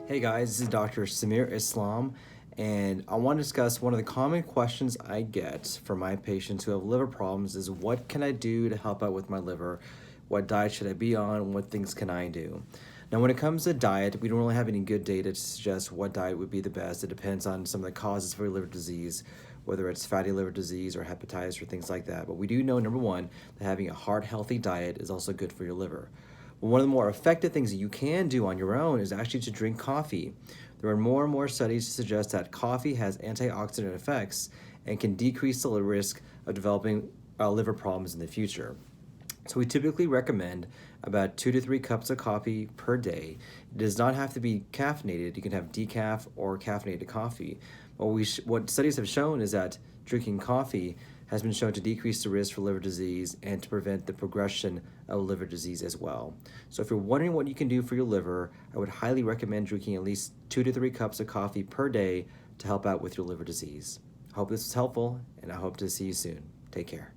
Hey guys, this is Dr. Samir Islam, and I want to discuss one of the common questions I get from my patients who have liver problems is what can I do to help out with my liver? What diet should I be on? What things can I do? Now, when it comes to diet, we don't really have any good data to suggest what diet would be the best. It depends on some of the causes for liver disease, whether it's fatty liver disease or hepatitis or things like that. But we do know, number one, that having a heart healthy diet is also good for your liver. One of the more effective things that you can do on your own is actually to drink coffee. There are more and more studies to suggest that coffee has antioxidant effects and can decrease the risk of developing liver problems in the future. So we typically recommend about 2 to 3 cups of coffee per day. It does not have to be caffeinated. You can have decaf or caffeinated coffee. But what studies have shown is that drinking coffee has been shown to decrease the risk for liver disease and to prevent the progression of liver disease as well. So if you're wondering what you can do for your liver, I would highly recommend drinking at least 2 to 3 cups of coffee per day to help out with your liver disease. I hope this was helpful, and I hope to see you soon. Take care.